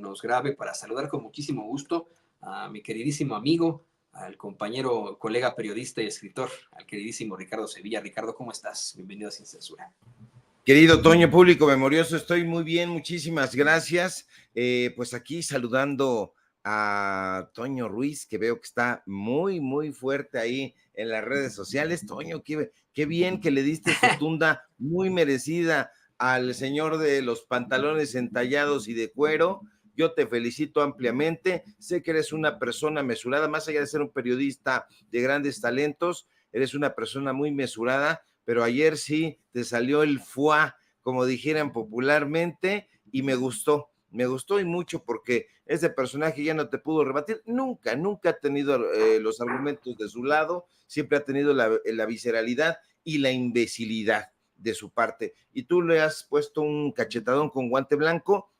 nos grabe para saludar con muchísimo gusto a mi queridísimo amigo, al compañero, colega periodista y escritor, al queridísimo Ricardo Sevilla. Ricardo, ¿cómo estás? Bienvenido a Sin Censura. Querido Toño, público memorioso, estoy muy bien, muchísimas gracias. Pues aquí saludando a Toño Ruiz, que veo que está muy fuerte ahí en las redes sociales. Toño, qué bien que le diste su tunda muy merecida al señor de los pantalones entallados y de cuero. Yo te felicito ampliamente. Sé que eres una persona mesurada, más allá de ser un periodista de grandes talentos, eres una persona muy mesurada, pero ayer sí te salió el foie, como dijeran popularmente, y me gustó y mucho, porque ese personaje ya no te pudo rebatir, nunca ha tenido los argumentos de su lado, siempre ha tenido la visceralidad y la imbecilidad de su parte, y tú le has puesto un cachetadón con guante blanco,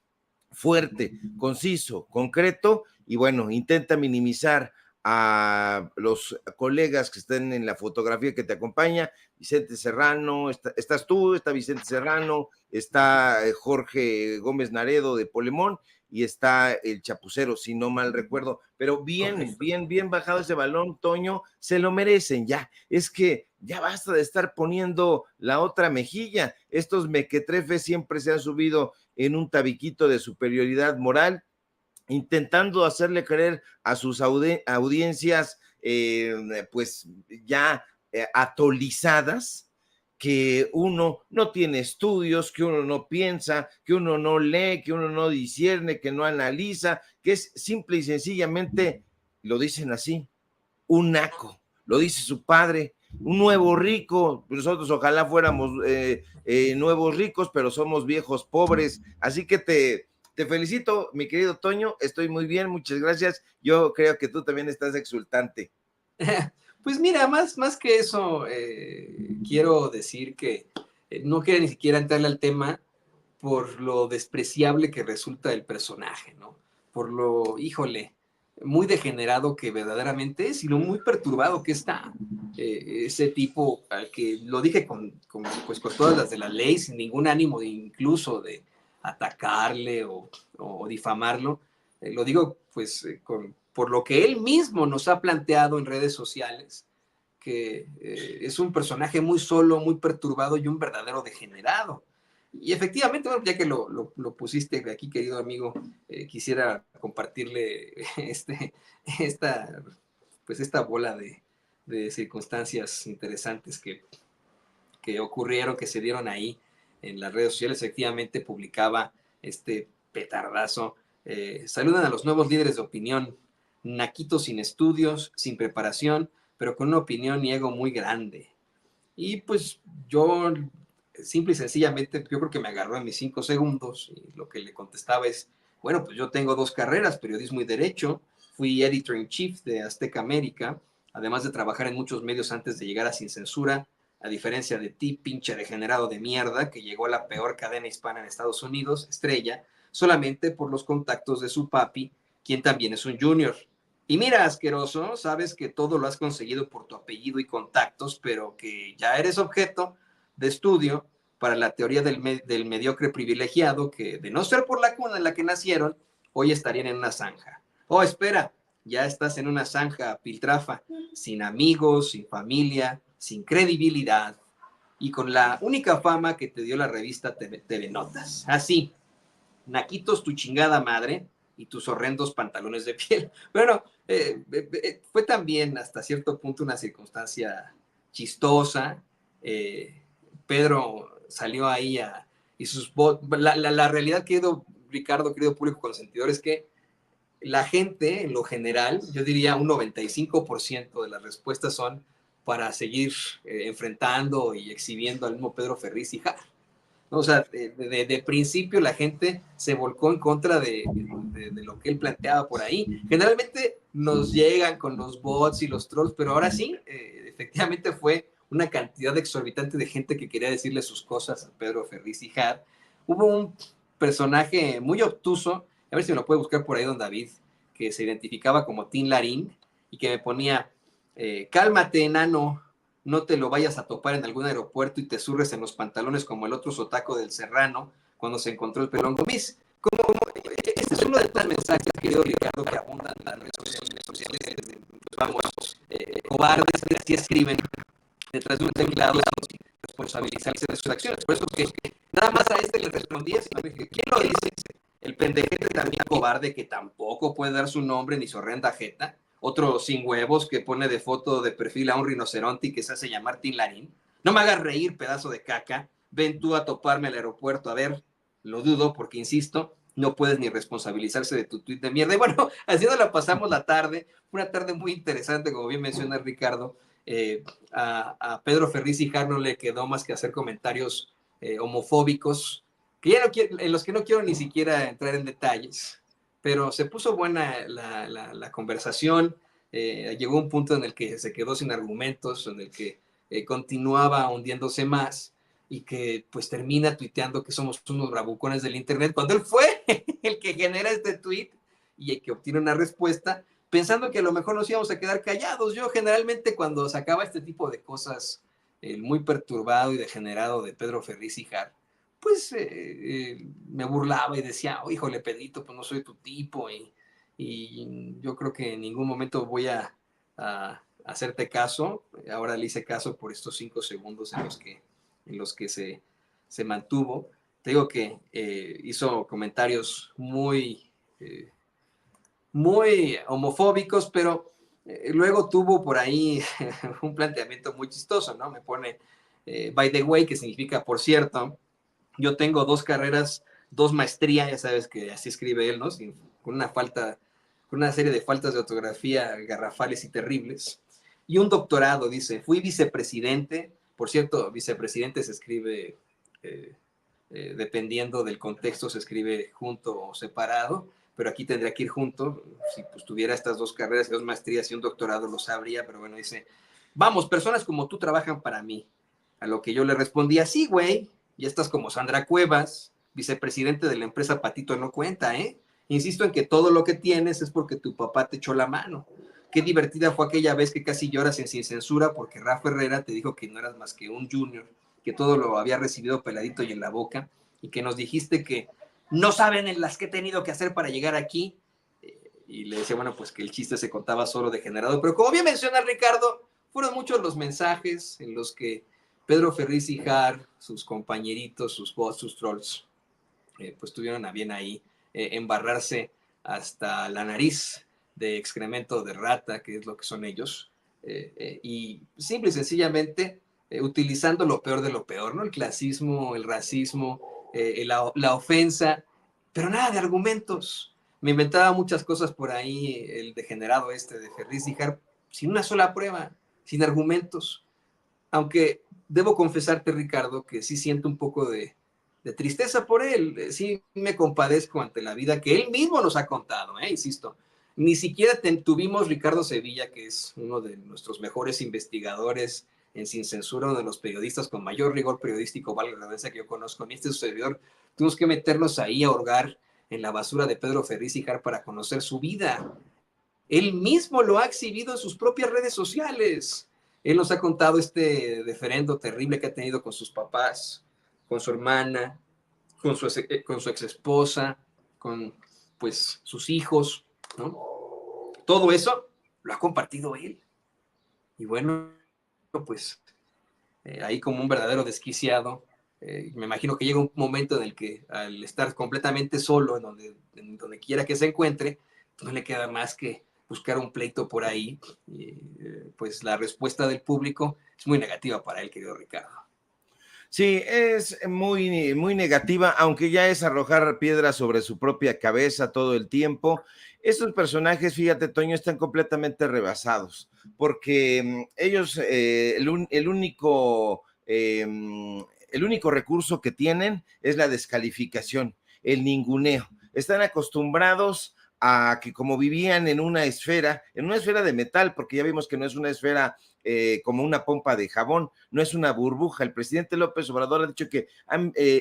fuerte, conciso, concreto, y bueno, intenta minimizar a los colegas que estén en la fotografía que te acompaña. Vicente Serrano, estás tú, está Vicente Serrano, está Jorge Gómez Naredo de Polemón, y está el Chapucero, si no mal recuerdo, pero bien bajado ese balón, Toño, se lo merecen ya, es que ya basta de estar poniendo la otra mejilla, estos mequetrefes siempre se han subido en un tabiquito de superioridad moral, intentando hacerle creer a sus audiencias pues ya atolizadas, que uno no tiene estudios, que uno no piensa, que uno no lee, que uno no discierne, que no analiza, que es simple y sencillamente, lo dicen así, un naco, lo dice su padre, un nuevo rico. Nosotros ojalá fuéramos nuevos ricos, pero somos viejos pobres, así que te felicito, mi querido Toño, estoy muy bien, muchas gracias. Yo creo que tú también estás exultante. Pues mira, más que eso, quiero decir que no quiero ni siquiera entrarle al tema por lo despreciable que resulta el personaje, ¿no? Por lo, híjole, muy degenerado que verdaderamente es y lo muy perturbado que está. Ese tipo al que lo dije pues, con todas las de la ley, sin ningún ánimo de incluso de atacarle o difamarlo, lo digo pues por lo que él mismo nos ha planteado en redes sociales, que es un personaje muy solo, muy perturbado y un verdadero degenerado. Y efectivamente, bueno, ya que lo pusiste aquí, querido amigo, quisiera compartirle esta bola de circunstancias interesantes que ocurrieron, que se dieron ahí en las redes sociales. Efectivamente, publicaba este petardazo. Saludan a los nuevos líderes de opinión, naquitos sin estudios, sin preparación, pero con una opinión y ego muy grande. Y pues yo, simple y sencillamente, yo creo que me agarró en mis 5 segundos y lo que le contestaba es, bueno, pues yo tengo 2 carreras, periodismo y derecho, fui editor in chief de Azteca América, además de trabajar en muchos medios antes de llegar a Sin Censura, a diferencia de ti, pinche degenerado de mierda, que llegó a la peor cadena hispana en Estados Unidos, Estrella, solamente por los contactos de su papi, quien también es un junior. Y mira, asqueroso, sabes que todo lo has conseguido por tu apellido y contactos, pero que ya eres objeto de estudio para la teoría del mediocre privilegiado que, de no ser por la cuna en la que nacieron, hoy estarían en una zanja. Oh, espera, ya estás en una zanja piltrafa, sin amigos, sin familia, sin credibilidad y con la única fama que te dio la revista TV Notas. Así, naquitos tu chingada madre y tus horrendos pantalones de piel. Bueno, fue también hasta cierto punto una circunstancia chistosa. Pedro salió ahí y la realidad, querido Ricardo, querido público consentidor, es que la gente, en lo general, yo diría un 95% de las respuestas son para seguir enfrentando y exhibiendo al mismo Pedro Ferriz y Jara. O sea, de principio la gente se volcó en contra de lo que él planteaba por ahí. Generalmente nos llegan con los bots y los trolls, pero ahora sí, efectivamente fue una cantidad exorbitante de gente que quería decirle sus cosas a Pedro Ferriz y Had. Hubo un personaje muy obtuso, a ver si me lo puede buscar por ahí don David, que se identificaba como Tin Larín y que me ponía, cálmate, enano, no te lo vayas a topar en algún aeropuerto y te zurres en los pantalones como el otro sotaco del Serrano cuando se encontró el pelón Gomis. Este es uno de estos mensajes, querido Ricardo, que abundan en las redes sociales vamos, cobardes que así escriben detrás de un teclado sin responsabilizarse de sus acciones. Por eso que nada más a este le respondía, sino que ¿quién lo dice? El pendejete también cobarde que tampoco puede dar su nombre ni su horrenda jeta. Otro sin huevos que pone de foto de perfil a un rinoceronte y que se hace llamar Tin Larín. No me hagas reír, pedazo de caca. Ven tú a toparme al aeropuerto. A ver, lo dudo porque, insisto, no puedes ni responsabilizarse de tu tuit de mierda. Y bueno, así nos la pasamos la tarde. Una tarde muy interesante, como bien menciona Ricardo. A Pedro Ferriz y Jar no le quedó más que hacer comentarios homofóbicos, que ya no quiero, en los que no quiero ni siquiera entrar en detalles, pero se puso buena la conversación. Llegó un punto en el que se quedó sin argumentos, en el que continuaba hundiéndose más y que pues termina tuiteando que somos unos bravucones del internet, cuando él fue el que genera este tweet y el que obtiene una respuesta, pensando que a lo mejor nos íbamos a quedar callados. Yo generalmente cuando sacaba este tipo de cosas, muy perturbado y degenerado de Pedro Ferriz y Jar, pues me burlaba y decía, oh, híjole, Pedrito, pues no soy tu tipo y yo creo que en ningún momento voy a hacerte caso. Ahora le hice caso por estos 5 segundos en los que se mantuvo. Te digo que hizo comentarios muy homofóbicos, pero luego tuvo por ahí un planteamiento muy chistoso, ¿no? Me pone, by the way, que significa por cierto. Yo tengo 2 carreras, 2 maestrías, ya sabes que así escribe él, ¿no? Con una serie de faltas de ortografía garrafales y terribles. Y un doctorado, dice, fui vicepresidente. Por cierto, vicepresidente se escribe, eh, dependiendo del contexto, se escribe junto o separado, pero aquí tendría que ir junto. Si pues, tuviera estas 2 carreras, 2 maestrías y un doctorado, lo sabría, pero bueno, dice, vamos, personas como tú trabajan para mí. A lo que yo le respondía, sí, güey, ya estás como Sandra Cuevas, vicepresidente de la empresa Patito No Cuenta, ¿eh? Insisto en que todo lo que tienes es porque tu papá te echó la mano. Qué divertida fue aquella vez que casi lloras en Sin Censura porque Rafa Herrera te dijo que no eras más que un junior, que todo lo había recibido peladito y en la boca, y que nos dijiste que no saben en las que he tenido que hacer para llegar aquí. Y le decía, bueno, pues que el chiste se contaba solo degenerado. Pero como bien menciona Ricardo, fueron muchos los mensajes en los que Pedro Ferriz y Jar, sus compañeritos, sus bots, sus trolls, pues tuvieron a bien ahí embarrarse hasta la nariz de excremento de rata, que es lo que son ellos, y simple y sencillamente utilizando lo peor de lo peor, ¿no? El clasismo, el racismo, la ofensa, pero nada de argumentos. Me inventaba muchas cosas por ahí, el degenerado este de Ferriz y Jar, sin una sola prueba, sin argumentos. Aunque debo confesarte, Ricardo, que sí siento un poco de tristeza por él. Sí me compadezco ante la vida que él mismo nos ha contado, insisto. Ni siquiera tuvimos Ricardo Sevilla, que es uno de nuestros mejores investigadores en Sin Censura, uno de los periodistas con mayor rigor periodístico, valga la redundancia, que yo conozco, ni este servidor. Tuvimos que meternos ahí a hurgar en la basura de Pedro Ferriz y Jar para conocer su vida. Él mismo lo ha exhibido en sus propias redes sociales. Él nos ha contado este deferendo terrible que ha tenido con sus papás, con su hermana, con su ex esposa, con pues sus hijos, ¿no? Todo eso lo ha compartido él. Y bueno, pues ahí como un verdadero desquiciado, me imagino que llega un momento en el que al estar completamente solo, en donde quiera que se encuentre, no le queda más que buscar un pleito por ahí. Y, pues la respuesta del público es muy negativa para él, querido Ricardo. Sí, es muy, muy negativa, aunque ya es arrojar piedras sobre su propia cabeza todo el tiempo. Estos personajes, fíjate, Toño, están completamente rebasados, porque ellos, el único recurso que tienen es la descalificación, el ninguneo. Están acostumbrados a que como vivían en una esfera de metal, porque ya vimos que no es una esfera como una pompa de jabón, no es una burbuja. El presidente López Obrador ha dicho que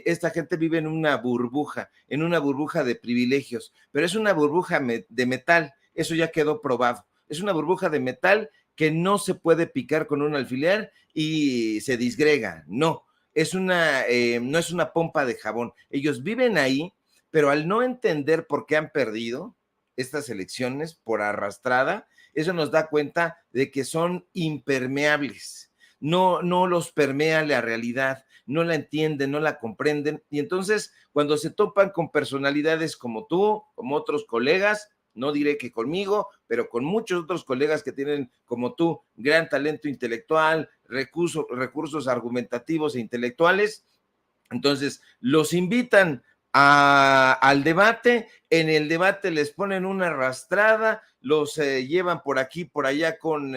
esta gente vive en una burbuja de privilegios, pero es una burbuja de metal, eso ya quedó probado. Es una burbuja de metal que no se puede picar con un alfiler y se disgrega, no. No es una pompa de jabón. Ellos viven ahí, pero al no entender por qué han perdido estas elecciones por arrastrada, eso nos da cuenta de que son impermeables, no los permea la realidad, no la entienden, no la comprenden, y entonces cuando se topan con personalidades como tú, como otros colegas, no diré que conmigo, pero con muchos otros colegas que tienen, como tú, gran talento intelectual, recursos argumentativos e intelectuales, entonces los invitan al debate, en el debate les ponen una arrastrada, los llevan por aquí, por allá con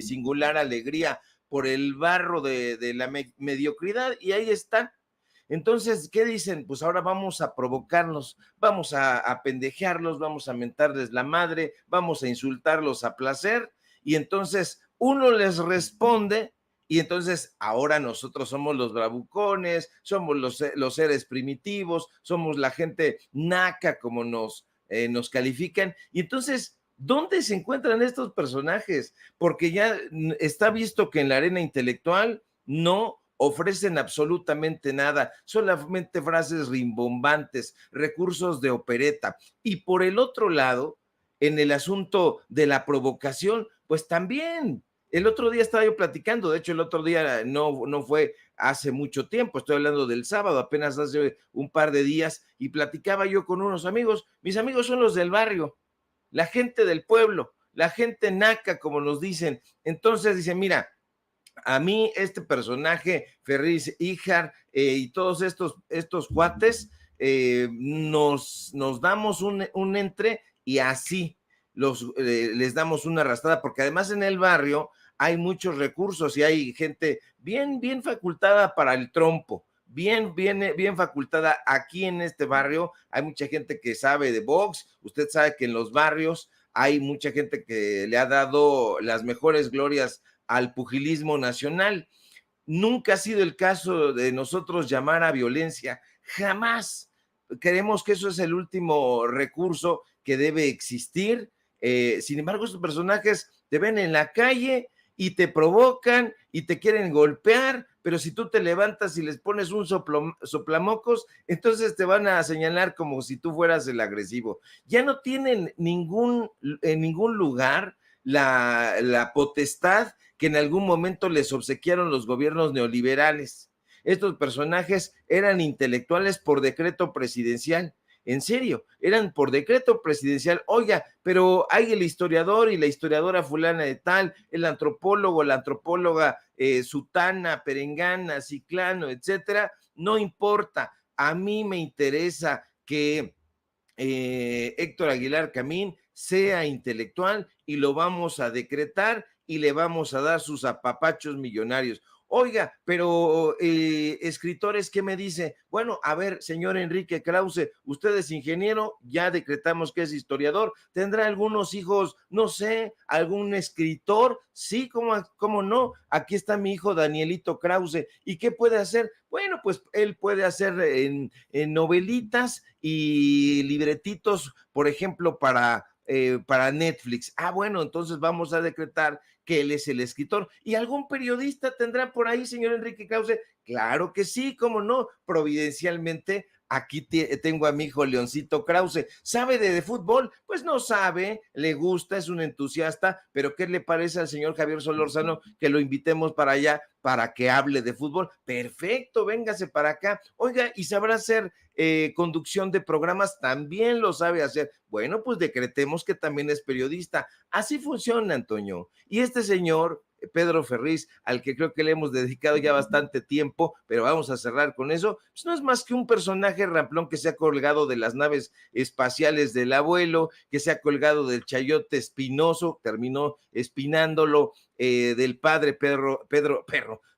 singular alegría por el barro de la mediocridad y ahí están. Entonces, ¿qué dicen? Pues ahora vamos a provocarlos, vamos a pendejearlos, vamos a mentarles la madre, vamos a insultarlos a placer, y entonces uno les responde, y entonces ahora nosotros somos los bravucones, somos los seres primitivos, somos la gente naca como nos califican, y entonces, ¿dónde se encuentran estos personajes? Porque ya está visto que en la arena intelectual no ofrecen absolutamente nada, solamente frases rimbombantes, recursos de opereta. Y por el otro lado, en el asunto de la provocación, pues también. El otro día estaba yo platicando, de hecho el otro día no fue hace mucho tiempo, estoy hablando del sábado, apenas hace un par de días, y platicaba yo con unos amigos, mis amigos son los del barrio, la gente del pueblo, la gente naca, como nos dicen. Entonces dicen, mira, a mí este personaje, Ferriz Híjar y todos estos cuates, nos damos un entre y así les damos una arrastrada, porque además en el barrio hay muchos recursos y hay gente bien facultada para el trompo, bien facultada. Aquí en este barrio hay mucha gente que sabe de box, usted sabe que en los barrios hay mucha gente que le ha dado las mejores glorias al pugilismo nacional. Nunca ha sido el caso de nosotros llamar a violencia, jamás. Creemos que eso es el último recurso que debe existir. Sin embargo, estos personajes te ven en la calle y te provocan y te quieren golpear, pero si tú te levantas y les pones un soplamocos, entonces te van a señalar como si tú fueras el agresivo. Ya no tienen en ningún lugar la potestad que en algún momento les obsequiaron los gobiernos neoliberales. Estos personajes eran intelectuales por decreto presidencial. En serio, eran por decreto presidencial. Oiga, pero hay el historiador y la historiadora fulana de tal, el antropólogo, la antropóloga sutana, perengana, ciclano, etcétera. No importa. A mí me interesa que Héctor Aguilar Camín sea intelectual y lo vamos a decretar y le vamos a dar sus apapachos millonarios. Oiga, pero escritores, ¿qué me dice? Bueno, a ver, señor Enrique Krause, usted es ingeniero, ya decretamos que es historiador, ¿tendrá algunos hijos, no sé, algún escritor? Sí, ¿cómo no? Aquí está mi hijo Danielito Krause. ¿Y qué puede hacer? Bueno, pues él puede hacer en novelitas y libretitos, por ejemplo, para Netflix. Ah, bueno, entonces vamos a decretar que él es el escritor. ¿Y algún periodista tendrá por ahí, señor Enrique Krause? Claro que sí, cómo no, providencialmente. Aquí tengo a mi hijo Leoncito Krause. ¿Sabe de fútbol? Pues no sabe, le gusta, es un entusiasta, pero ¿qué le parece al señor Javier Solórzano que lo invitemos para allá para que hable de fútbol? Perfecto, véngase para acá. Oiga, ¿y sabrá hacer conducción de programas? También lo sabe hacer. Bueno, pues decretemos que también es periodista. Así funciona, Antonio. Y este señor, Pedro Ferriz, al que creo que le hemos dedicado ya bastante tiempo, pero vamos a cerrar con eso, pues no es más que un personaje ramplón que se ha colgado de las naves espaciales del abuelo, que se ha colgado del chayote espinoso, terminó espinándolo, del padre Pedro,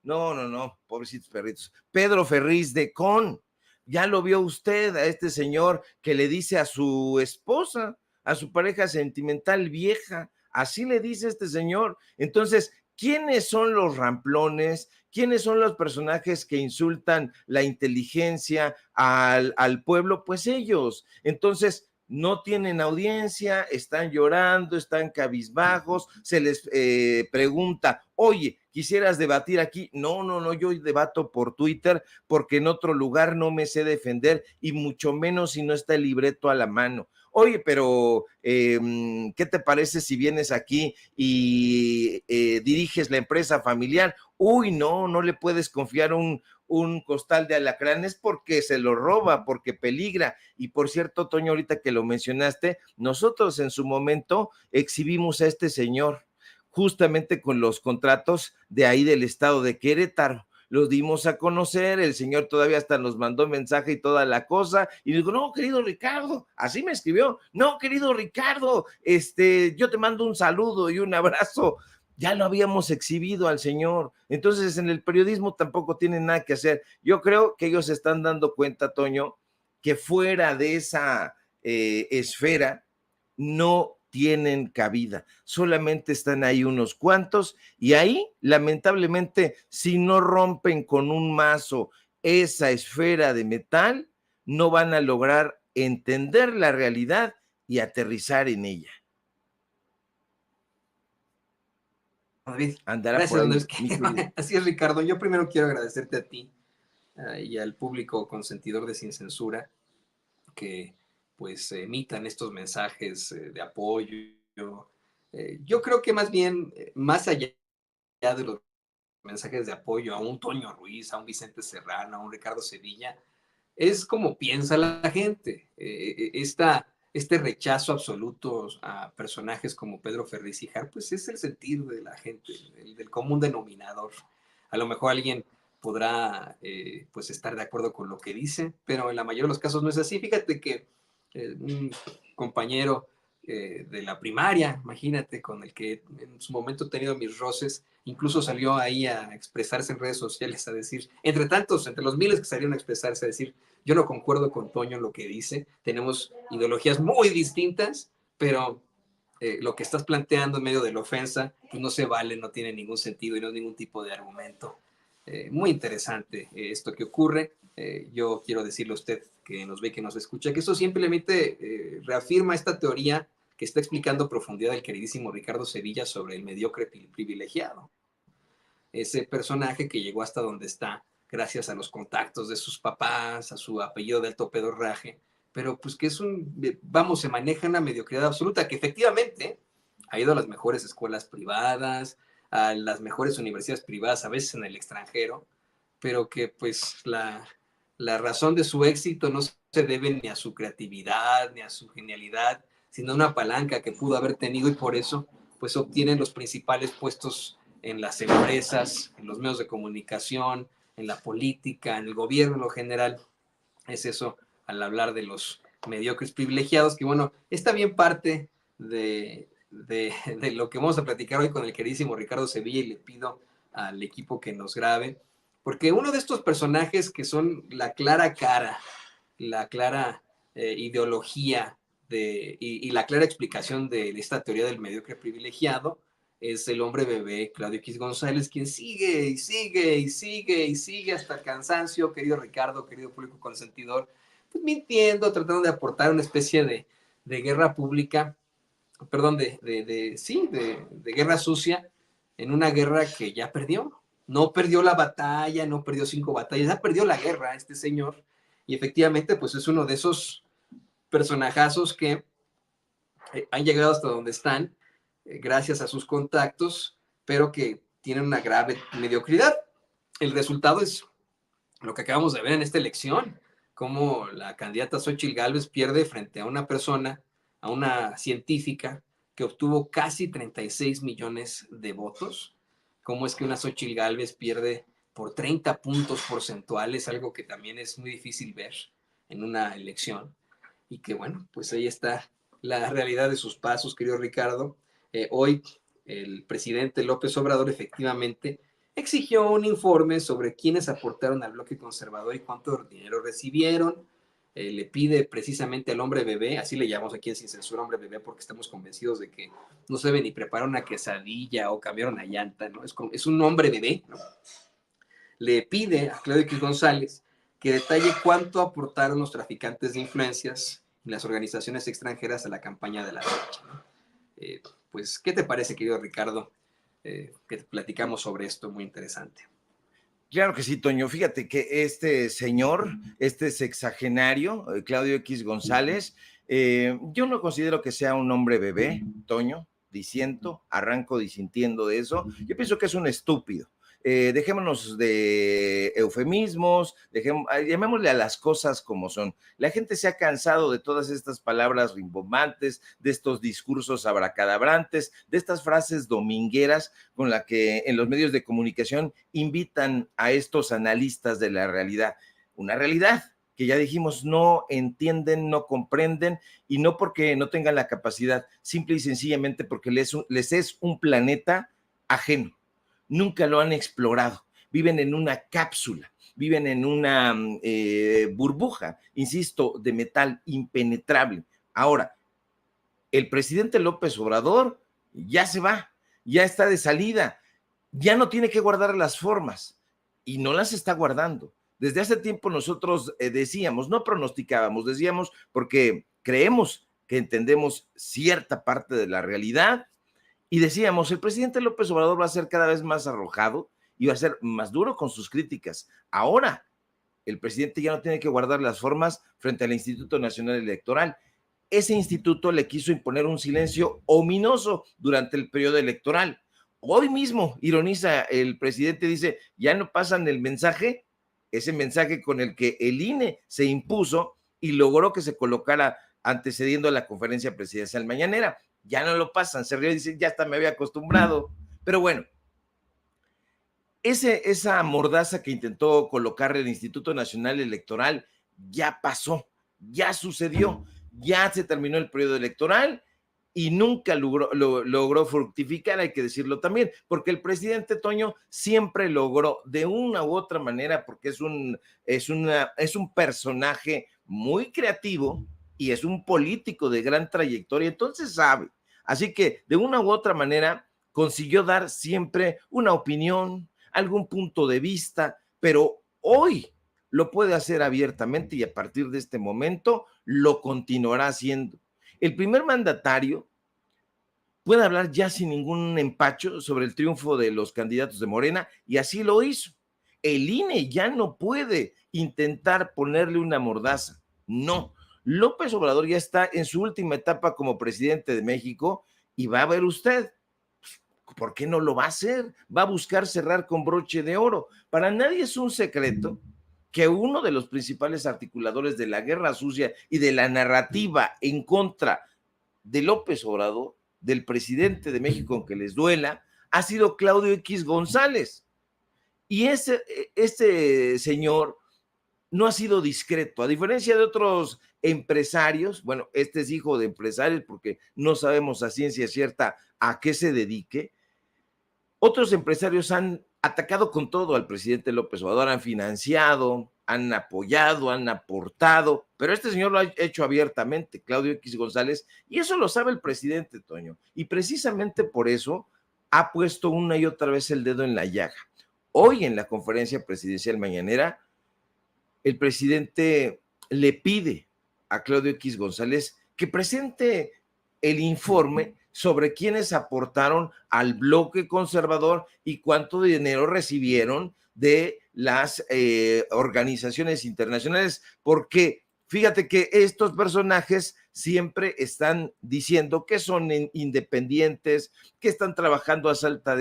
no, pobrecitos perritos, Pedro Ferriz de Con. Ya lo vio usted a este señor que le dice a su esposa, a su pareja sentimental vieja, así le dice este señor. Entonces, ¿quiénes son los ramplones? ¿Quiénes son los personajes que insultan la inteligencia al pueblo? Pues ellos. Entonces, no tienen audiencia, están llorando, están cabizbajos, se les pregunta, oye, ¿quisieras debatir aquí? No, no, no, yo debato por Twitter porque en otro lugar no me sé defender y mucho menos si no está el libreto a la mano. Oye, pero ¿qué te parece si vienes aquí y diriges la empresa familiar? Uy, no, no le puedes confiar un costal de alacranes porque se lo roba, porque peligra. Y por cierto, Toño, ahorita que lo mencionaste, nosotros en su momento exhibimos a este señor justamente con los contratos de ahí del estado de Querétaro. Los dimos a conocer, el señor todavía hasta nos mandó mensaje y toda la cosa, y digo, no, querido Ricardo, así me escribió, no, querido Ricardo, yo te mando un saludo y un abrazo. Ya lo habíamos exhibido al señor, entonces en el periodismo tampoco tienen nada que hacer. Yo creo que ellos se están dando cuenta, Toño, que fuera de esa esfera no tienen cabida, solamente están ahí unos cuantos y ahí, lamentablemente, si no rompen con un mazo esa esfera de metal, no van a lograr entender la realidad y aterrizar en ella. David, Andará por gracias, ahí, donde es mi que querido. así es, Ricardo. Yo primero quiero agradecerte a ti y al público consentidor de Sin Censura que pues emitan estos mensajes de apoyo. Yo creo que más bien, más allá de los mensajes de apoyo a un Toño Ruiz, a un Vicente Serrano, a un Ricardo Sevilla, es como piensa la gente. Este rechazo absoluto a personajes como Pedro Ferriz y Jar, pues es el sentir de la gente, del común denominador. A lo mejor alguien podrá pues estar de acuerdo con lo que dice, pero en la mayoría de los casos no es así. Fíjate que un compañero de la primaria, imagínate, con el que en su momento he tenido mis roces, incluso salió ahí a expresarse en redes sociales, a decir, entre tantos, entre los miles que salieron a expresarse, a decir, yo no concuerdo con Toño en lo que dice, tenemos ideologías muy distintas, pero lo que estás planteando en medio de la ofensa, pues no se vale, no tiene ningún sentido y no es ningún tipo de argumento. Muy interesante esto que ocurre. Yo quiero decirle a usted que nos ve, que nos escucha, que eso simplemente reafirma esta teoría que está explicando a profundidad el queridísimo Ricardo Sevilla sobre el mediocre privilegiado. Ese personaje que llegó hasta donde está gracias a los contactos de sus papás, a su apellido de alto pedorraje, pero pues que se maneja una mediocridad absoluta, que efectivamente ha ido a las mejores escuelas privadas, a las mejores universidades privadas, a veces en el extranjero, pero que pues la razón de su éxito no se debe ni a su creatividad, ni a su genialidad, sino a una palanca que pudo haber tenido y por eso pues obtienen los principales puestos en las empresas, en los medios de comunicación, en la política, en el gobierno en lo general. Es eso al hablar de los mediocres privilegiados, que bueno, está bien parte de lo que vamos a platicar hoy con el queridísimo Ricardo Sevilla y le pido al equipo que nos grabe, porque uno de estos personajes que son la clara cara, la clara ideología y la clara explicación de esta teoría del mediocre privilegiado es el hombre bebé Claudio X González, quien sigue y sigue y sigue y sigue hasta el cansancio, querido Ricardo, querido público consentidor, pues mintiendo, tratando de aportar una especie de guerra pública, perdón, de guerra sucia en una guerra que ya perdió. No perdió la batalla, no perdió 5 batallas, ya perdió la guerra este señor. Y efectivamente, pues es uno de esos personajazos que han llegado hasta donde están gracias a sus contactos, pero que tienen una grave mediocridad. El resultado es lo que acabamos de ver en esta elección, cómo la candidata Xochitl Gálvez pierde frente a una persona, a una científica, que obtuvo casi 36 millones de votos. Cómo es que una Xochitl Gálvez pierde por 30 puntos porcentuales, algo que también es muy difícil ver en una elección. Y que bueno, pues ahí está la realidad de sus pasos, querido Ricardo. Hoy el presidente López Obrador efectivamente exigió un informe sobre quiénes aportaron al bloque conservador y cuánto dinero recibieron. Le pide precisamente al hombre bebé, así le llamamos aquí en Sin Censura, hombre bebé, porque estamos convencidos de que no se debe ni preparar una quesadilla o cambiar una llanta, ¿no? Es un hombre bebé, ¿no? Le pide a Claudio X González que detalle cuánto aportaron los traficantes de influencias las organizaciones extranjeras a la campaña de la derecha, ¿no? Pues, ¿qué te parece, querido Ricardo? Que platicamos sobre esto, muy interesante. Claro que sí, Toño. Fíjate que este señor, este sexagenario, Claudio X González, yo no considero que sea un hombre bebé, Toño, diciendo, arranco disintiendo de eso. Yo pienso que es un estúpido. Dejémonos de eufemismos, llamémosle a las cosas como son. La gente se ha cansado de todas estas palabras rimbombantes, de estos discursos abracadabrantes, de estas frases domingueras con la que en los medios de comunicación invitan a estos analistas de la realidad. Una realidad que ya dijimos no entienden, no comprenden, y no porque no tengan la capacidad, simple y sencillamente porque les es un planeta ajeno. Nunca lo han explorado. Viven en una cápsula, viven en una burbuja, insisto, de metal impenetrable. Ahora, el presidente López Obrador ya se va, ya está de salida, ya no tiene que guardar las formas y no las está guardando. Desde hace tiempo nosotros decíamos, no pronosticábamos, decíamos porque creemos que entendemos cierta parte de la realidad y decíamos, el presidente López Obrador va a ser cada vez más arrojado y va a ser más duro con sus críticas. Ahora, el presidente ya no tiene que guardar las formas frente al Instituto Nacional Electoral. Ese instituto le quiso imponer un silencio ominoso durante el periodo electoral. Hoy mismo, ironiza el presidente, dice, ya no pasan el mensaje, ese mensaje con el que el INE se impuso y logró que se colocara antecediendo a la conferencia presidencial mañanera. Ya no lo pasan, se ríe y dice, ya hasta me había acostumbrado. Pero bueno, esa mordaza que intentó colocar el Instituto Nacional Electoral ya pasó, ya sucedió, ya se terminó el periodo electoral y nunca logró fructificar, hay que decirlo también, porque el presidente Toño siempre logró de una u otra manera, porque es un personaje muy creativo y es un político de gran trayectoria, entonces sabe. Así que de una u otra manera consiguió dar siempre una opinión, algún punto de vista, pero hoy lo puede hacer abiertamente y a partir de este momento lo continuará haciendo. El primer mandatario puede hablar ya sin ningún empacho sobre el triunfo de los candidatos de Morena y así lo hizo. El INE ya no puede intentar ponerle una mordaza. No. López Obrador ya está en su última etapa como presidente de México y va a ver usted, ¿por qué no lo va a hacer? Va a buscar cerrar con broche de oro. Para nadie es un secreto que uno de los principales articuladores de la guerra sucia y de la narrativa en contra de López Obrador, del presidente de México, aunque les duela, ha sido Claudio X González. Y este señor no ha sido discreto, a diferencia de otros empresarios. Bueno, este es hijo de empresarios porque no sabemos a ciencia cierta a qué se dedique. Otros empresarios han atacado con todo al presidente López Obrador, han financiado, han apoyado, han aportado, pero este señor lo ha hecho abiertamente, Claudio X González, y eso lo sabe el presidente, Toño, y precisamente por eso ha puesto una y otra vez el dedo en la llaga. Hoy en la conferencia presidencial mañanera, el presidente le pide a Claudio X González que presente el informe sobre quiénes aportaron al bloque conservador y cuánto dinero recibieron de las organizaciones internacionales, porque fíjate que estos personajes siempre están diciendo que son independientes, que están trabajando a salto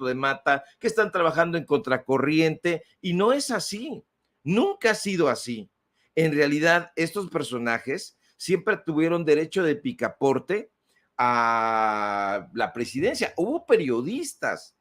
de mata, que están trabajando en contracorriente, y no es así, nunca ha sido así. En realidad, estos personajes siempre tuvieron derecho de picaporte a la presidencia. Hubo periodistas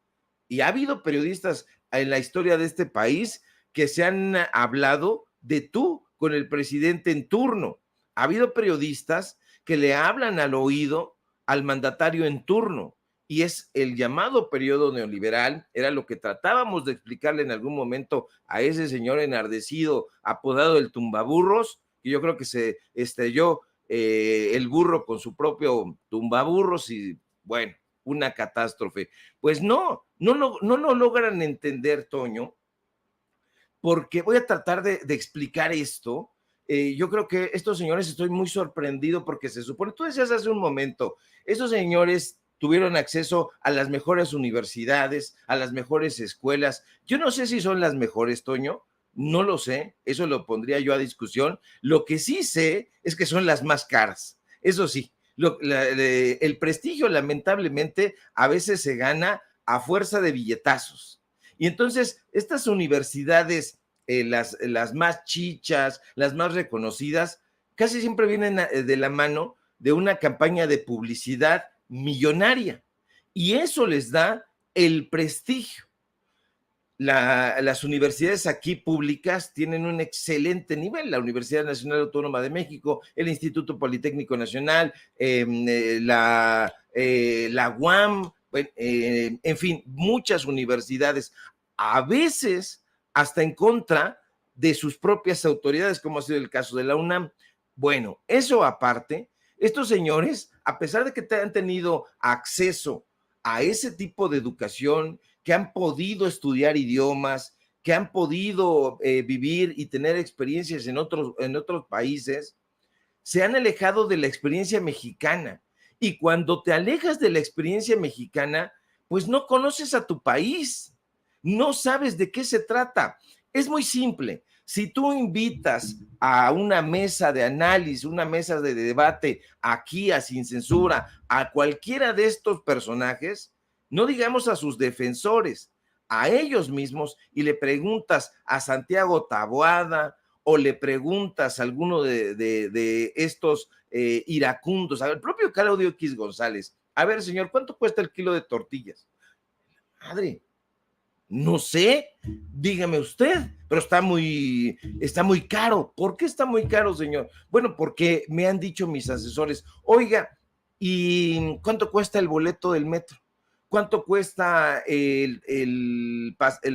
y ha habido periodistas en la historia de este país que se han hablado de tú con el presidente en turno. Ha habido periodistas que le hablan al oído al mandatario en turno y es el llamado periodo neoliberal. Era lo que tratábamos de explicarle en algún momento a ese señor enardecido apodado el tumbaburros, que yo creo que se estrelló el burro con su propio tumbaburros y bueno, una catástrofe. Pues no lo logran entender, Toño, porque voy a tratar de explicar esto yo creo que estos señores, estoy muy sorprendido porque se supone, tú decías hace un momento, estos señores tuvieron acceso a las mejores universidades, a las mejores escuelas. Yo no sé si son las mejores, Toño, no lo sé, eso lo pondría yo a discusión. Lo que sí sé es que son las más caras, eso sí. El prestigio, lamentablemente, a veces se gana a fuerza de billetazos. Y entonces, estas universidades, las más chichas, las más reconocidas, casi siempre vienen de la mano de una campaña de publicidad millonaria. Y eso les da el prestigio. Las universidades aquí públicas tienen un excelente nivel, la Universidad Nacional Autónoma de México, el Instituto Politécnico Nacional, la UAM, en fin, muchas universidades, a veces hasta en contra de sus propias autoridades, como ha sido el caso de la UNAM. Bueno, eso aparte, estos señores, a pesar de que han tenido acceso a ese tipo de educación, que han podido estudiar idiomas, que han podido vivir y tener experiencias en otros países, se han alejado de la experiencia mexicana. Y cuando te alejas de la experiencia mexicana, pues no conoces a tu país, no sabes de qué se trata. Es muy simple. Si tú invitas a una mesa de análisis, una mesa de debate aquí a Sin Censura, a cualquiera de estos personajes, no digamos a sus defensores, a ellos mismos, y le preguntas a Santiago Taboada o le preguntas a alguno de estos iracundos, al propio Claudio X González, a ver, señor, ¿cuánto cuesta el kilo de tortillas? Madre, no sé, dígame usted, pero está muy caro. ¿Por qué está muy caro, señor? Bueno, porque me han dicho mis asesores, oiga, ¿y cuánto cuesta el boleto del metro? ¿Cuánto cuesta el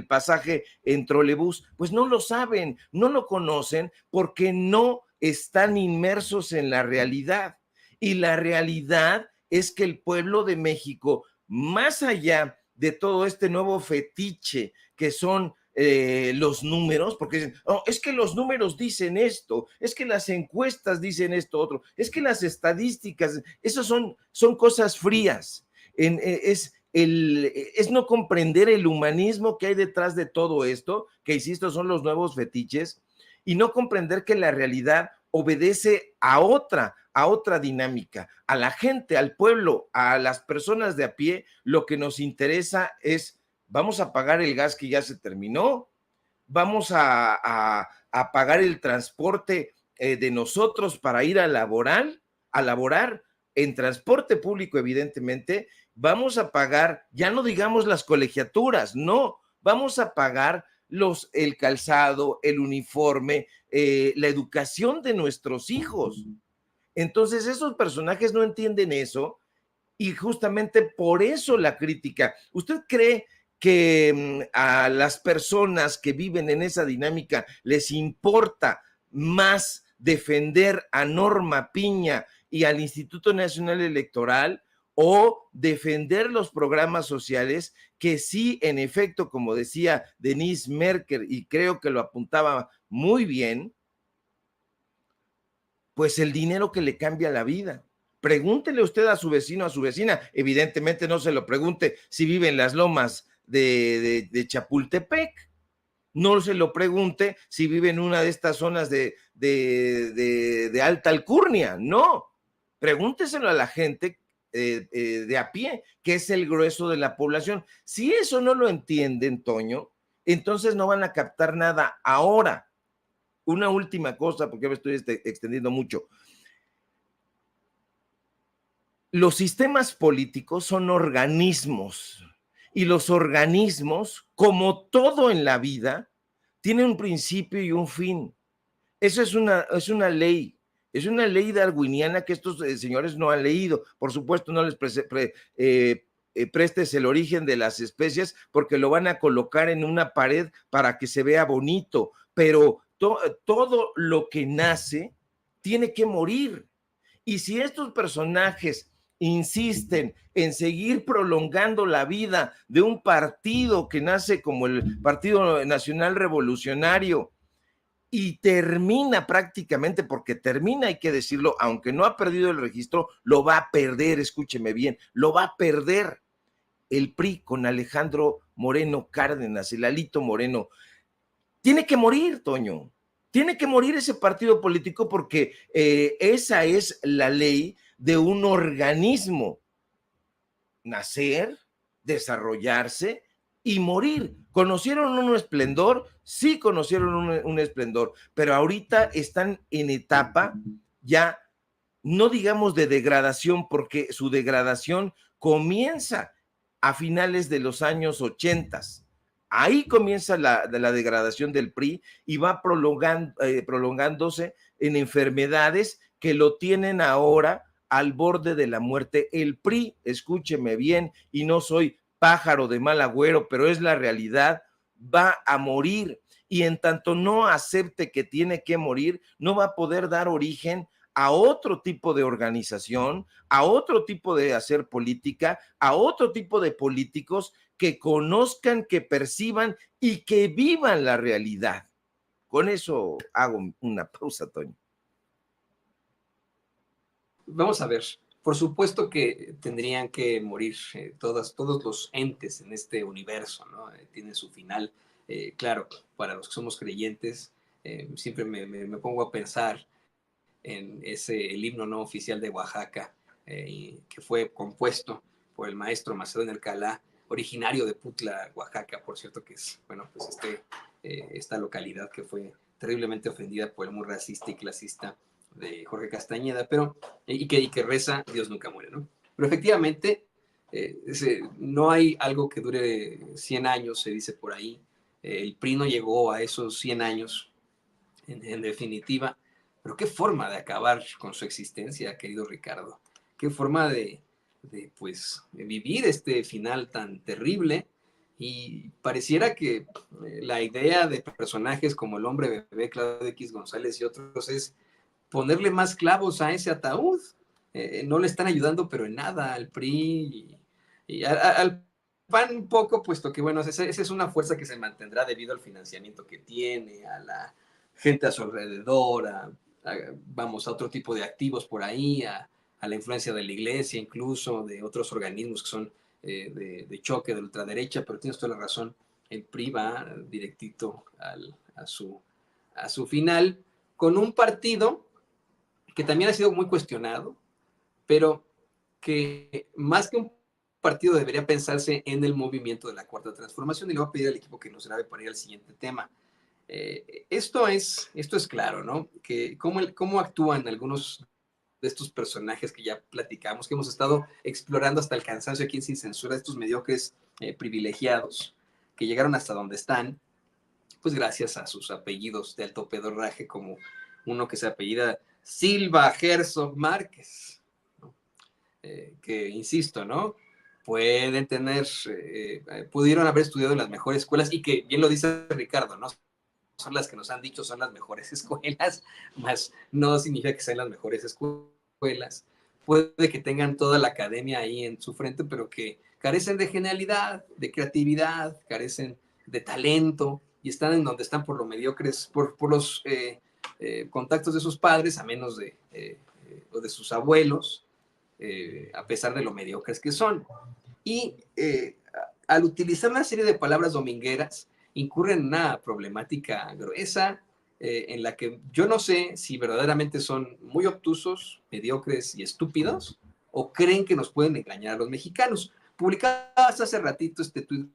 pasaje en trolebús? Pues no lo saben, no lo conocen porque no están inmersos en la realidad. Y la realidad es que el pueblo de México, más allá de todo este nuevo fetiche que son los números, porque dicen, oh, es que los números dicen esto, es que las encuestas dicen esto otro, es que las estadísticas, eso son cosas frías. Es no comprender el humanismo que hay detrás de todo esto, que insisto, son los nuevos fetiches, y no comprender que la realidad obedece a otra dinámica. A la gente, al pueblo, a las personas de a pie, lo que nos interesa es, vamos a pagar el gas que ya se terminó, vamos a pagar el transporte de nosotros para ir a laborar en transporte público, evidentemente, vamos a pagar, ya no digamos las colegiaturas, no, vamos a pagar el calzado, el uniforme, la educación de nuestros hijos. Entonces, esos personajes no entienden eso y justamente por eso la crítica. ¿Usted cree que a las personas que viven en esa dinámica les importa más defender a Norma Piña y al Instituto Nacional Electoral o defender los programas sociales que sí, en efecto, como decía Denise Merker, y creo que lo apuntaba muy bien, pues el dinero que le cambia la vida? Pregúntele usted a su vecino, a su vecina. Evidentemente no se lo pregunte si vive en las lomas de Chapultepec. No se lo pregunte si vive en una de estas zonas de alta alcurnia. No. Pregúnteselo a la gente de a pie, que es el grueso de la población. Si eso no lo entienden, Toño, entonces no van a captar nada. Ahora, una última cosa, porque me estoy extendiendo mucho. Los sistemas políticos son organismos y los organismos, como todo en la vida, tienen un principio y un fin. Eso es una ley. Es una ley darwiniana que estos señores no han leído. Por supuesto, no les prestes el origen de las especies porque lo van a colocar en una pared para que se vea bonito, pero todo lo que nace tiene que morir. Y si estos personajes insisten en seguir prolongando la vida de un partido que nace como el Partido Nacional Revolucionario, y termina prácticamente, porque termina, hay que decirlo, aunque no ha perdido el registro, lo va a perder, escúcheme bien, lo va a perder el PRI con Alejandro Moreno Cárdenas, el Alito Moreno. Tiene que morir, Toño. Tiene que morir ese partido político porque esa es la ley de un organismo. Nacer, desarrollarse y morir. ¿Conocieron un esplendor? Sí, conocieron un esplendor, pero ahorita están en etapa ya, no digamos de degradación, porque su degradación comienza a finales de los años 80. Ahí comienza la degradación del PRI y va prolongándose en enfermedades que lo tienen ahora al borde de la muerte. El PRI, escúcheme bien, y no soy pájaro de mal agüero, pero es la realidad, va a morir. Y en tanto no acepte que tiene que morir, no va a poder dar origen a otro tipo de organización, a otro tipo de hacer política, a otro tipo de políticos que conozcan, que perciban y que vivan la realidad. Con eso hago una pausa, Toño. Vamos a ver, por supuesto que tendrían que morir todos los entes en este universo, ¿no? Tienen su final. Claro, para los que somos creyentes, siempre me pongo a pensar en el himno no oficial de Oaxaca, que fue compuesto por el maestro Macedonio Alcalá, originario de Putla, Oaxaca, por cierto, que es, bueno, pues esta localidad que fue terriblemente ofendida por el muy racista y clasista de Jorge Castañeda, pero, y que reza Dios nunca muere, ¿no? Pero efectivamente, no hay algo que dure 100 años, se dice por ahí. El PRI no llegó a esos 100 años, en definitiva, pero qué forma de acabar con su existencia, querido Ricardo. Qué forma pues, de vivir este final tan terrible. Y pareciera que la idea de personajes como el hombre bebé, Claudio X González y otros es ponerle más clavos a ese ataúd. No le están ayudando, pero en nada al PRI y al PAN un poco, puesto que, bueno, esa es una fuerza que se mantendrá debido al financiamiento que tiene, a la gente a su alrededor, vamos, a otro tipo de activos por ahí, a la influencia de la iglesia, incluso de otros organismos que son de choque de ultraderecha, pero tienes toda la razón, el PRI va directito a su final con un partido que también ha sido muy cuestionado, pero que más que un partido debería pensarse en el movimiento de la Cuarta Transformación, y le voy a pedir al equipo que nos grabe para ir al siguiente tema. Esto es claro, ¿no? Que cómo actúan algunos de estos personajes que ya platicamos, que hemos estado explorando hasta el cansancio aquí en Sin Censura, estos mediocres privilegiados que llegaron hasta donde están, pues gracias a sus apellidos de alto pedorraje, como uno que se apellida Silva Herzog Márquez, ¿no? Que insisto, ¿no? Pudieron haber estudiado en las mejores escuelas y que bien lo dice Ricardo, ¿no? Son las que nos han dicho son las mejores escuelas, más no significa que sean las mejores escuelas. Puede que tengan toda la academia ahí en su frente, pero que carecen de genialidad, de creatividad, carecen de talento y están en donde están por lo mediocres, por los contactos de sus padres, a menos o de sus abuelos, a pesar de lo mediocres que son. Y al utilizar una serie de palabras domingueras, incurre en una problemática gruesa en la que yo no sé si verdaderamente son muy obtusos, mediocres y estúpidos, o creen que nos pueden engañar a los mexicanos. Publicabas hace ratito este tuit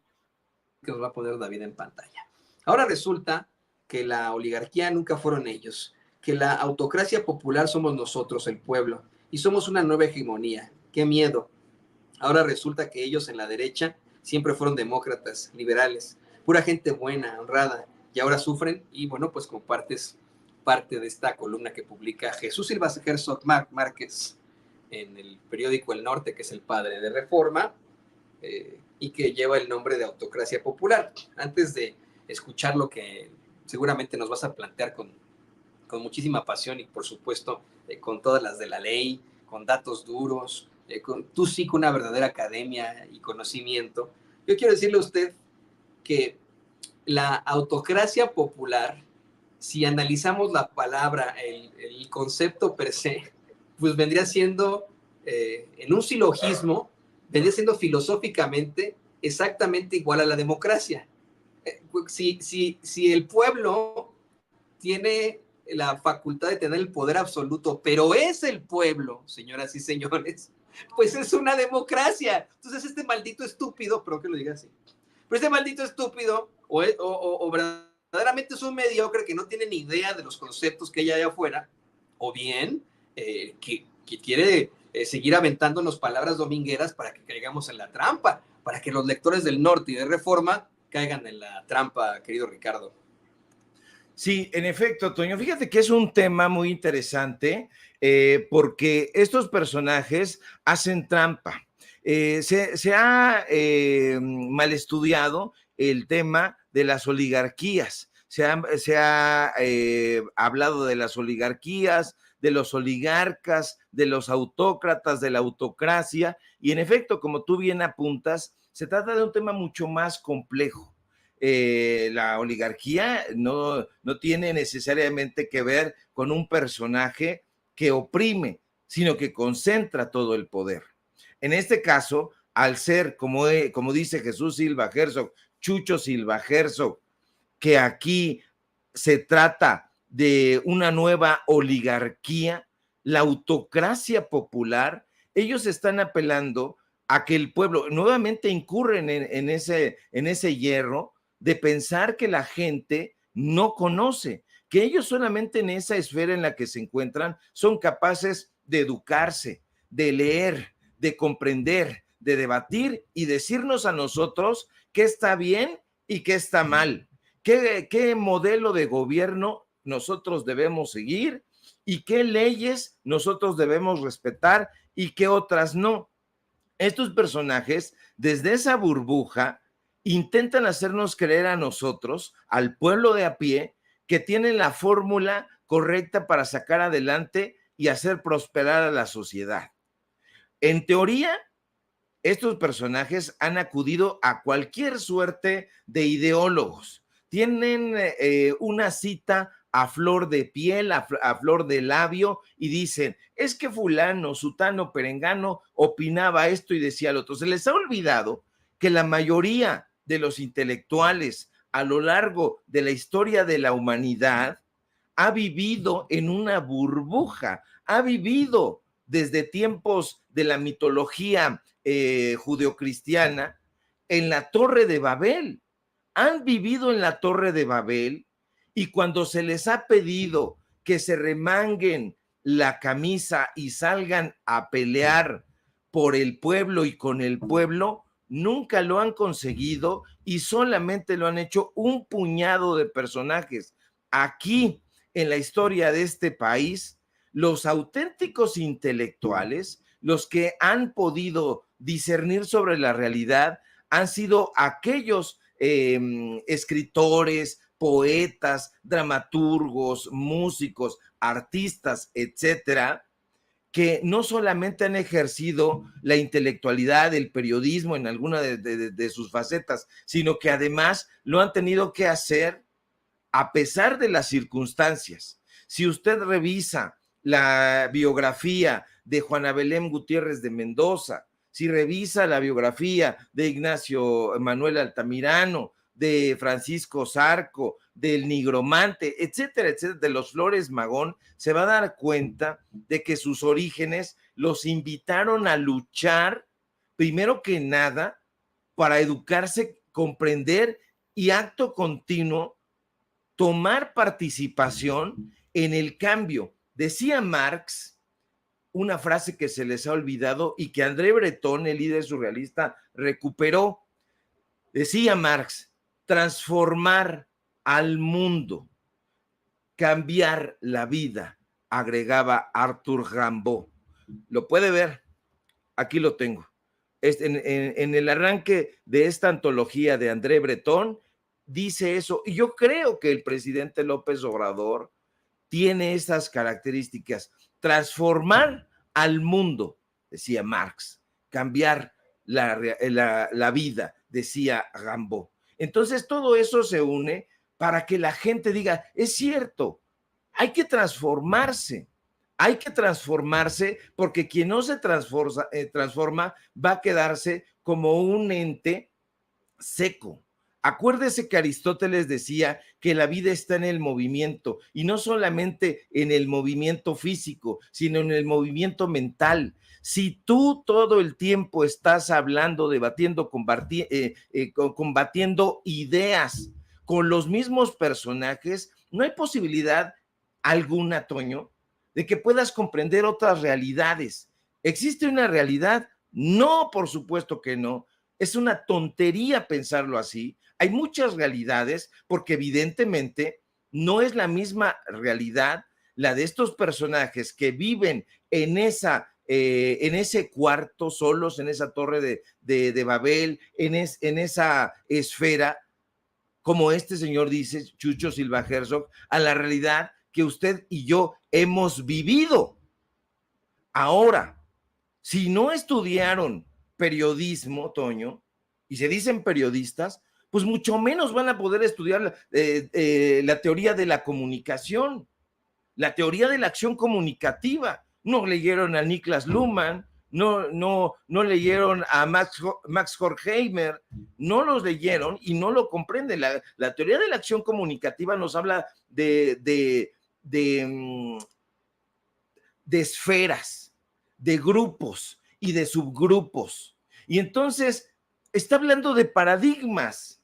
que nos va a poner David en pantalla. Ahora resulta que la oligarquía nunca fueron ellos, que la autocracia popular somos nosotros, el pueblo, y somos una nueva hegemonía. ¡Qué miedo! Ahora resulta que ellos en la derecha siempre fueron demócratas, liberales, pura gente buena, honrada, y ahora sufren, y bueno, pues compartes parte de esta columna que publica Jesús Silva Herzog Márquez en el periódico El Norte, que es el padre de Reforma, y que lleva el nombre de Autocracia Popular. Antes de escuchar lo que seguramente nos vas a plantear con muchísima pasión y por supuesto con todas las de la ley, con datos duros, tú sí con una verdadera academia y conocimiento. Yo quiero decirle a usted que la autocracia popular si analizamos la palabra, el concepto per se, pues vendría siendo, en un silogismo, vendría siendo filosóficamente exactamente igual a la democracia. Si el pueblo tiene la facultad de tener el poder absoluto, pero es el pueblo, señoras y señores, pues es una democracia. Entonces este maldito estúpido, pero que lo diga así, pero este maldito estúpido o verdaderamente es un mediocre que no tiene ni idea de los conceptos que hay allá afuera, o bien que quiere seguir aventándonos palabras domingueras para que caigamos en la trampa, para que los lectores del Norte y de Reforma caigan en la trampa, querido Ricardo. Sí, en efecto, Toño, fíjate que es un tema muy interesante porque estos personajes hacen trampa. Se ha mal estudiado el tema de las oligarquías. Se ha hablado de las oligarquías, de los oligarcas, de los autócratas, de la autocracia, y en efecto, como tú bien apuntas, se trata de un tema mucho más complejo. La oligarquía no tiene necesariamente que ver con un personaje que oprime, sino que concentra todo el poder. En este caso, al ser, como dice Jesús Silva Herzog, Chucho Silva Herzog, que aquí se trata de una nueva oligarquía, la autocracia popular, ellos están apelando a que el pueblo nuevamente incurren en ese hierro de pensar que la gente no conoce, que ellos solamente en esa esfera en la que se encuentran son capaces de educarse, de leer, de comprender, de debatir y decirnos a nosotros qué está bien y qué está mal, qué modelo de gobierno nosotros debemos seguir y qué leyes nosotros debemos respetar y qué otras no. Estos personajes, desde esa burbuja, intentan hacernos creer a nosotros, al pueblo de a pie, que tienen la fórmula correcta para sacar adelante y hacer prosperar a la sociedad. En teoría, estos personajes han acudido a cualquier suerte de ideólogos. Tienen una cita a flor de piel, a flor de labio, y dicen, es que fulano, sutano, perengano opinaba esto y decía lo otro. Se les ha olvidado que la mayoría de los intelectuales a lo largo de la historia de la humanidad ha vivido en una burbuja, ha vivido desde tiempos de la mitología judeocristiana en la Torre de Babel. Han vivido en la Torre de Babel y cuando se les ha pedido que se remanguen la camisa y salgan a pelear por el pueblo y con el pueblo, nunca lo han conseguido y solamente lo han hecho un puñado de personajes. Aquí, en la historia de este país, los auténticos intelectuales, los que han podido discernir sobre la realidad, han sido aquellos escritores, poetas, dramaturgos, músicos, artistas, etcétera, que no solamente han ejercido la intelectualidad, el periodismo en alguna de sus facetas, sino que además lo han tenido que hacer a pesar de las circunstancias. Si usted revisa la biografía de Juana Belén Gutiérrez de Mendoza, si revisa la biografía de Ignacio Manuel Altamirano, de Francisco Zarco, del Nigromante, etcétera, etcétera, de los Flores Magón, se va a dar cuenta de que sus orígenes los invitaron a luchar, primero que nada, para educarse, comprender y acto continuo tomar participación en el cambio. Decía Marx una frase que se les ha olvidado y que André Breton, el líder surrealista, recuperó. Decía Marx, transformar al mundo, cambiar la vida, agregaba Arthur Rimbaud. Lo puede ver, aquí lo tengo. En el arranque de esta antología de André Breton, dice eso, y yo creo que el presidente López Obrador tiene esas características, transformar al mundo, decía Marx, cambiar la vida, decía Rimbaud. Entonces todo eso se une para que la gente diga, es cierto, hay que transformarse. Hay que transformarse porque quien no se transforma va a quedarse como un ente seco. Acuérdese que Aristóteles decía que la vida está en el movimiento y no solamente en el movimiento físico, sino en el movimiento mental. Si tú todo el tiempo estás hablando, debatiendo, combatiendo ideas con los mismos personajes, no hay posibilidad alguna, Toño, de que puedas comprender otras realidades. ¿Existe una realidad? No, por supuesto que no. Es una tontería pensarlo así. Hay muchas realidades porque evidentemente no es la misma realidad la de estos personajes que viven en ese cuarto solos, en esa torre de Babel, en esa esfera, como este señor dice, Chucho Silva Herzog, a la realidad que usted y yo hemos vivido. Ahora, si no estudiaron periodismo, Toño, y se dicen periodistas, pues mucho menos van a poder estudiar la teoría de la comunicación, la teoría de la acción comunicativa. No leyeron a Niklas Luhmann, no leyeron a Max Horkheimer, no los leyeron y no lo comprenden. La teoría de la acción comunicativa nos habla de esferas, de grupos y de subgrupos. Y entonces está hablando de paradigmas.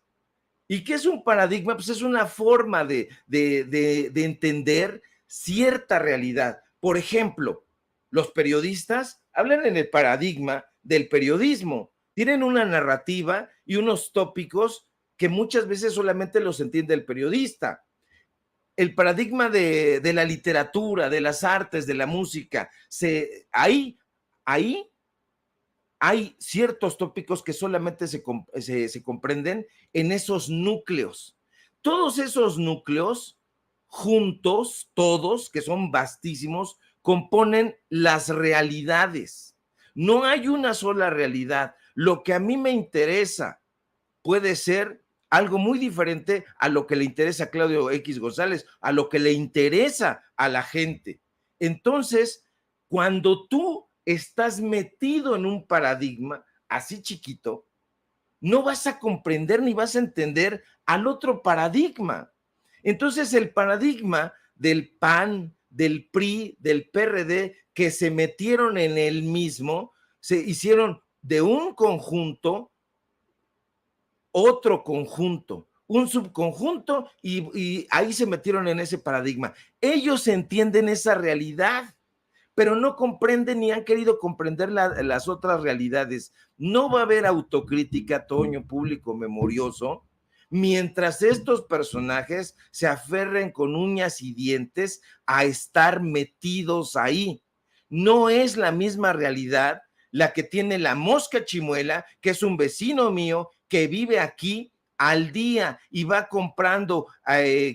¿Y qué es un paradigma? Pues es una forma de entender cierta realidad. Por ejemplo, los periodistas hablan en el paradigma del periodismo. Tienen una narrativa y unos tópicos que muchas veces solamente los entiende el periodista. El paradigma de la literatura, de las artes, de la música, ahí hay ciertos tópicos que solamente se comprenden en esos núcleos. Todos esos núcleos, juntos, todos, que son vastísimos, componen las realidades. No hay una sola realidad. Lo que a mí me interesa puede ser algo muy diferente a lo que le interesa a Claudio X González, a lo que le interesa a la gente. Entonces, cuando tú estás metido en un paradigma así chiquito, no vas a comprender ni vas a entender al otro paradigma. Entonces, el paradigma del PAN, del PRI, del PRD, que se metieron en el mismo, se hicieron de un conjunto otro conjunto, un subconjunto, y ahí se metieron en ese paradigma. Ellos entienden esa realidad, pero no comprenden ni han querido comprender las otras realidades. No va a haber autocrítica, Toño, público memorioso, mientras estos personajes se aferren con uñas y dientes a estar metidos ahí. No es la misma realidad la que tiene la Mosca Chimuela, que es un vecino mío que vive aquí al día y va comprando,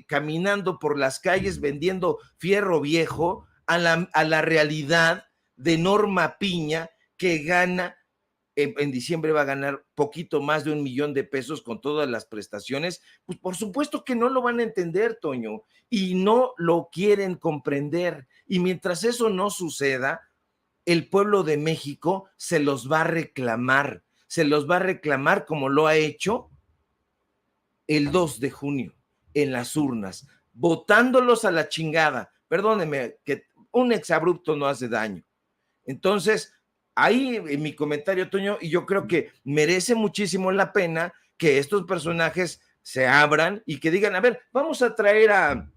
caminando por las calles vendiendo fierro viejo, a la realidad de Norma Piña, que gana, en diciembre va a ganar poquito más de 1 millón de pesos con todas las prestaciones. Pues por supuesto que no lo van a entender, Toño, y no lo quieren comprender. Y mientras eso no suceda, el pueblo de México se los va a reclamar como lo ha hecho el 2 de junio en las urnas, votándolos a la chingada. Perdóneme, que un exabrupto no hace daño. Entonces, ahí en mi comentario, Toño, y yo creo que merece muchísimo la pena que estos personajes se abran y que digan, a ver, vamos a traer a,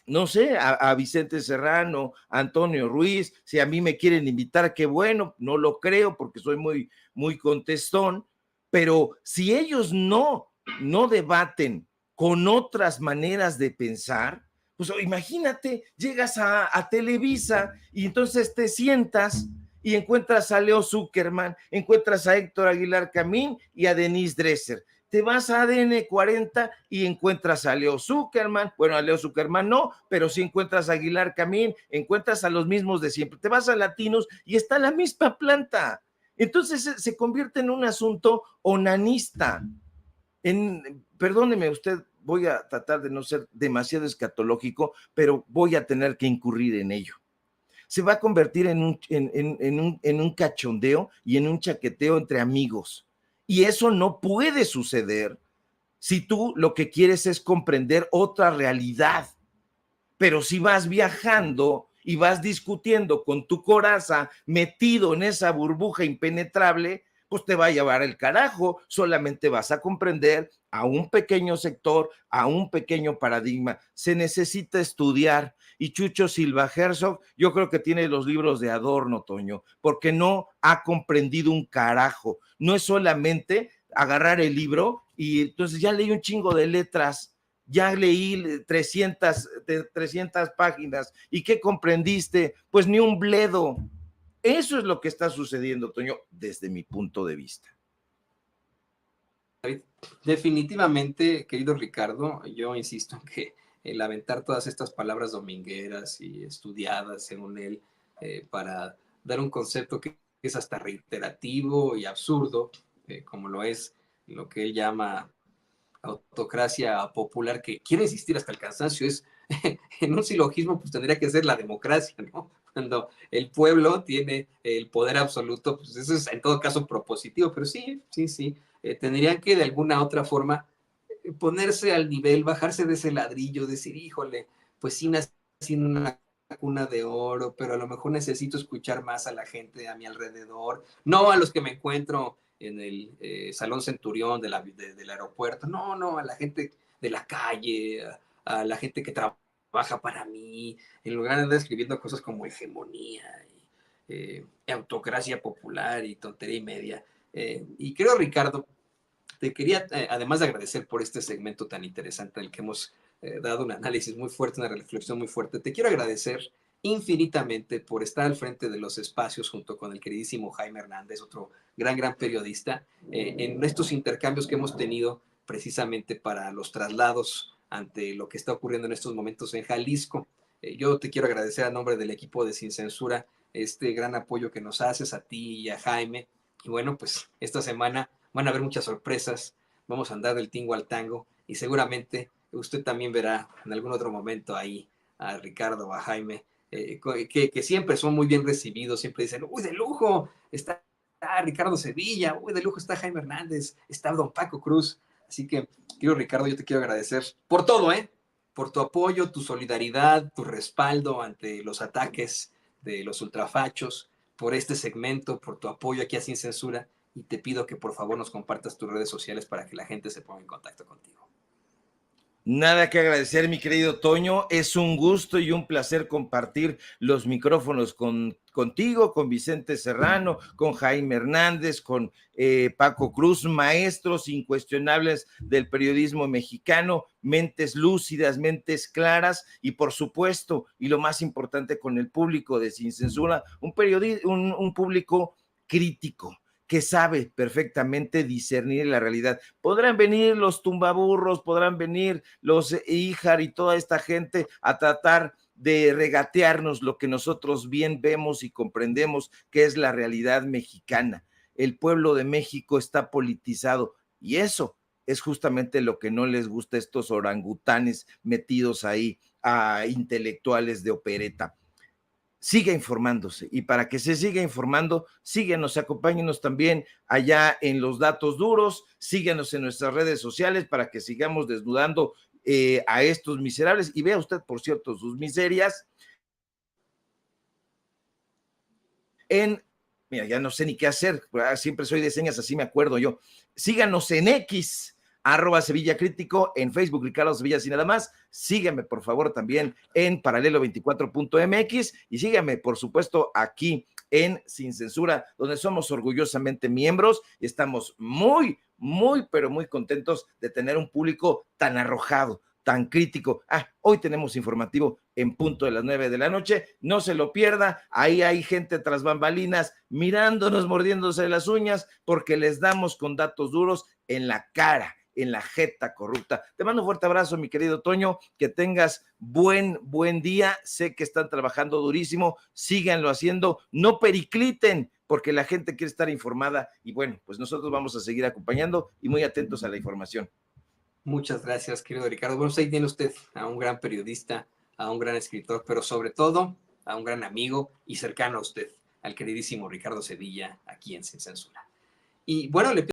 no sé, a Vicente Serrano, a Antonio Ruiz, si a mí me quieren invitar, qué bueno, no lo creo porque soy muy, muy contestón, pero si ellos no debaten con otras maneras de pensar, pues imagínate, llegas a Televisa y entonces te sientas y encuentras a Leo Zuckerman, encuentras a Héctor Aguilar Camín y a Denise Dresser. Te vas a ADN 40 y encuentras a Leo Zuckerman, bueno, a Leo Zuckerman no, pero sí encuentras a Aguilar Camín, encuentras a los mismos de siempre. Te vas a Latinos y está la misma planta. Entonces se convierte en un asunto onanista. Perdóneme usted, voy a tratar de no ser demasiado escatológico, pero voy a tener que incurrir en ello. Se va a convertir en un cachondeo y en un chaqueteo entre amigos. Y eso no puede suceder si tú lo que quieres es comprender otra realidad. Pero si vas viajando y vas discutiendo con tu coraza metido en esa burbuja impenetrable, pues te va a llevar el carajo. Solamente vas a comprender a un pequeño sector, a un pequeño paradigma. Se necesita estudiar. Y Chucho Silva Herzog, yo creo que tiene los libros de Adorno, Toño, porque no ha comprendido un carajo. No es solamente agarrar el libro y entonces ya leí un chingo de letras, ya leí 300 páginas. ¿Y qué comprendiste? Pues ni un bledo. Eso es lo que está sucediendo, Toño, desde mi punto de vista. Definitivamente, querido Ricardo, yo insisto en que el aventar todas estas palabras domingueras y estudiadas, según él, para dar un concepto que es hasta reiterativo y absurdo, como lo es lo que él llama autocracia popular, que quiere insistir hasta el cansancio, es en un silogismo, pues tendría que ser la democracia, ¿no? Cuando el pueblo tiene el poder absoluto, pues eso es en todo caso propositivo, pero sí, sí, sí, tendrían que de alguna otra forma ponerse al nivel, bajarse de ese ladrillo, decir, híjole, pues sí nací en una cuna de oro, pero a lo mejor necesito escuchar más a la gente a mi alrededor, no a los que me encuentro en el Salón Centurión del aeropuerto, no, a la gente de la calle, a la gente que trabaja para mí, en lugar de andar escribiendo cosas como hegemonía y autocracia popular y tontería y media. Y creo, Ricardo, te quería, además de agradecer por este segmento tan interesante en el que hemos dado un análisis muy fuerte, una reflexión muy fuerte, te quiero agradecer infinitamente por estar al frente de los espacios junto con el queridísimo Jaime Hernández, otro gran periodista, en estos intercambios que hemos tenido precisamente para los traslados ante lo que está ocurriendo en estos momentos en Jalisco. Yo te quiero agradecer a nombre del equipo de Sin Censura este gran apoyo que nos haces a ti y a Jaime. Y bueno, pues esta semana van a haber muchas sorpresas, vamos a andar del tingo al tango y seguramente usted también verá en algún otro momento ahí a Ricardo o a Jaime, que siempre son muy bien recibidos, siempre dicen, uy, de lujo, está Ricardo Sevilla, uy, de lujo está Jaime Hernández, está Don Paco Cruz. Así que, querido Ricardo, yo te quiero agradecer por todo, por tu apoyo, tu solidaridad, tu respaldo ante los ataques de los ultrafachos, por este segmento, por tu apoyo aquí a Sin Censura, y te pido que por favor nos compartas tus redes sociales para que la gente se ponga en contacto contigo. Nada que agradecer, mi querido Toño. Es un gusto y un placer compartir los micrófonos contigo, con Vicente Serrano, con Jaime Hernández, con Paco Cruz, maestros incuestionables del periodismo mexicano, mentes lúcidas, mentes claras y por supuesto, y lo más importante, con el público de Sin Censura, un público crítico, que sabe perfectamente discernir la realidad. Podrán venir los tumbaburros, podrán venir los Ijar y toda esta gente a tratar de regatearnos lo que nosotros bien vemos y comprendemos que es la realidad mexicana. El pueblo de México está politizado y eso es justamente lo que no les gusta a estos orangutanes metidos ahí a intelectuales de opereta. Siga informándose y para que se siga informando, síguenos, acompáñenos también allá en los datos duros, síguenos en nuestras redes sociales para que sigamos desnudando a estos miserables y vea usted, por cierto, sus miserias mira, ya no sé ni qué hacer, siempre soy de señas, así me acuerdo yo. Síganos en X, @Sevilla Crítico, en Facebook, Ricardo Sevilla, y nada más. Síganme, por favor, también en paralelo24.mx y síganme, por supuesto, aquí en Sin Censura, donde somos orgullosamente miembros y estamos pero muy contentos de tener un público tan arrojado, tan crítico. Hoy tenemos informativo en punto de las 9 de la noche, no se lo pierda, ahí hay gente tras bambalinas mirándonos, mordiéndose las uñas, porque les damos con datos duros en la cara, en la jeta corrupta. Te mando un fuerte abrazo, mi querido Toño, que tengas buen día, sé que están trabajando durísimo, síganlo haciendo, no pericliten, porque la gente quiere estar informada y bueno, pues nosotros vamos a seguir acompañando y muy atentos a la información. Muchas gracias, querido Ricardo. Bueno, pues ahí tiene usted a un gran periodista, a un gran escritor, pero sobre todo a un gran amigo y cercano a usted, al queridísimo Ricardo Sevilla, aquí en Sin Censura. Y bueno, le